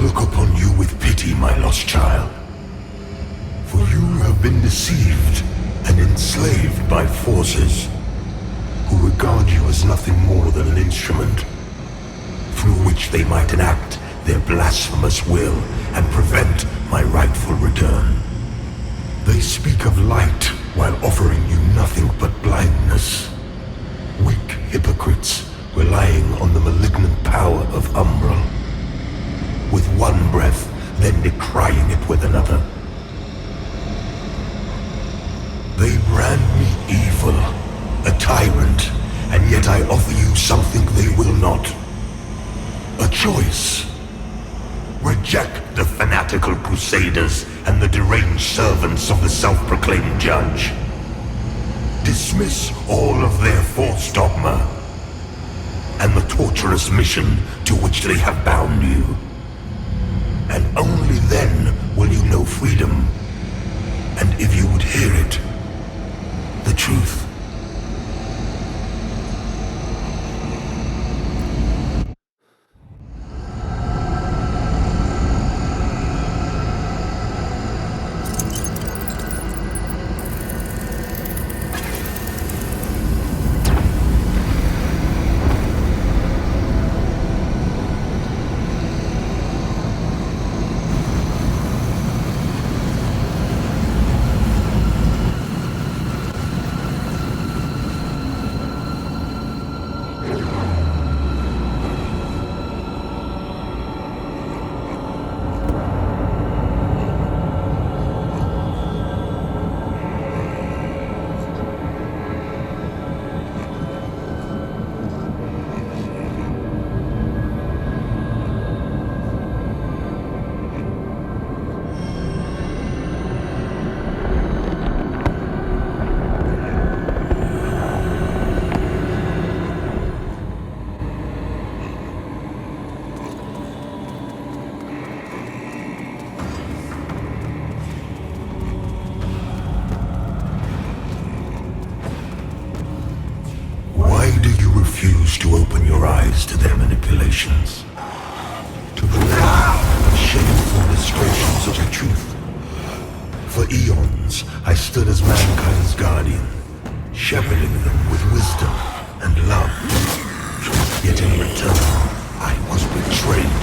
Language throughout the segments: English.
look upon you with pity, my lost child. For you have been deceived and enslaved by forces who regard you as nothing more than an instrument through which they might enact their blasphemous will and prevent my rightful return. They speak of light while offering you nothing but blindness. Weak hypocrites relying on the malignant power of Umbral. With one breath, then decrying it with another. They brand me evil, a tyrant, and yet I offer you something they will not. A choice. Reject the fanatical crusaders and the deranged servants of the self-proclaimed judge. Dismiss all of their false dogma and the torturous mission to which they have bound you. And only then will you know freedom. And if you would hear it, the truth. Refuse to open your eyes to their manipulations, to believe the shameful illustrations of the truth. For eons, I stood as mankind's guardian, shepherding them with wisdom and love. Yet in return, I was betrayed.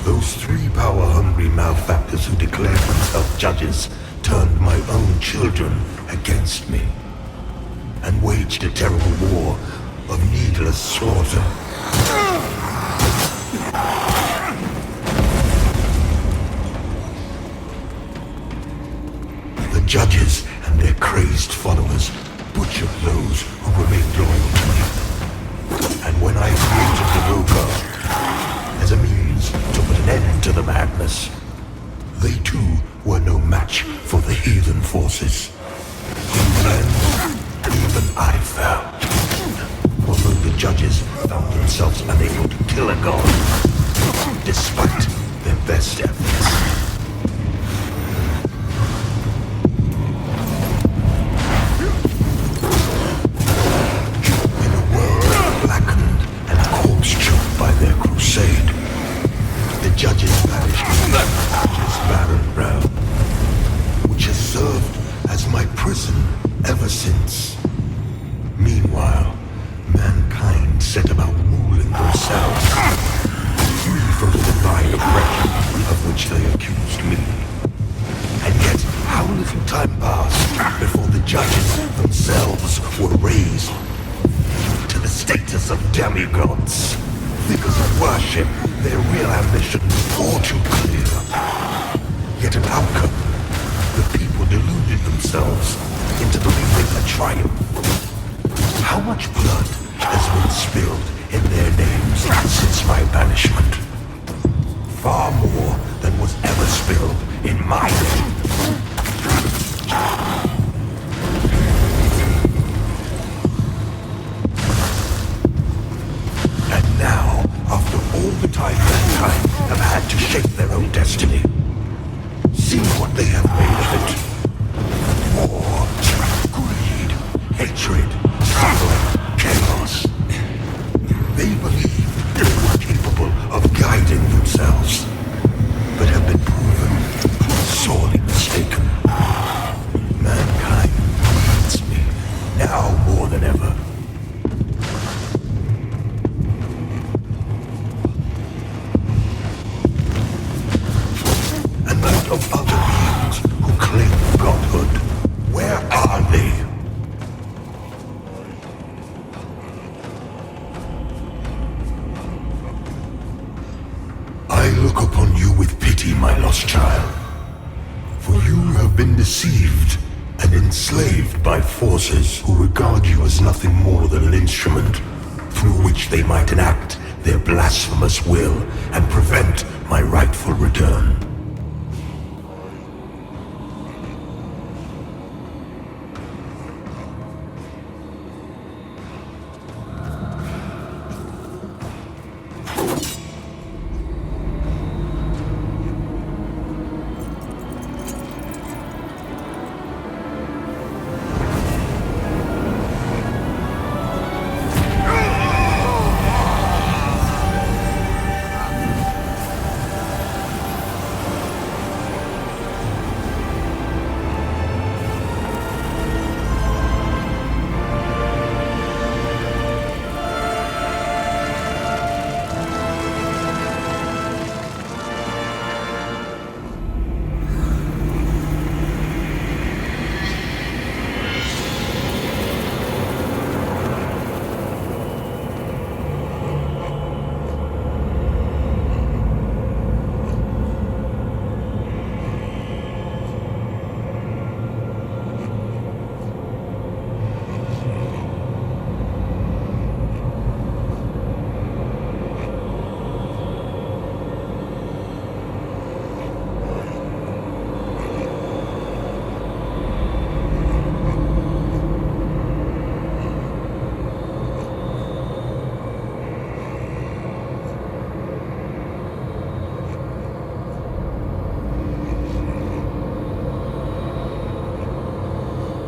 Those three power-hungry malefactors who declared themselves judges turned my own children against me and waged a terrible war of needless slaughter. The judges and their crazed followers butchered those who remained loyal to me. And when I created the Rogar as a means to put an end to the madness, they too were no match for the heathen forces. In the end, even I fell. Although the judges found themselves unable to kill a god, despite their best efforts. In a world blackened and corpse-choked by their crusade, the judges banished me to this barren realm, which has served as my prison ever since. Meanwhile, mankind set about ruling themselves, free from the divine oppression of which they accused me. And yet, how little time passed before the judges themselves were raised to the status of demigods, figures of worship, their real ambition all too clear. Yet an outcome, the people deluded themselves into believing a triumph. How much blood has been spilled in their names since my banishment? Far more than was ever spilled in my name. And now, after all the time mankind have had to shape their own destiny, see what they have made of it. War, greed, hatred, suffering, chaos. They believed they were capable of guiding themselves. more than ever. And that of other beings who claim godhood, where are they? I look upon you with pity, my lost child. For you have been deceived and enslaved by forces who regard you as nothing more than an instrument through which they might enact their blasphemous will and prevent my rightful return.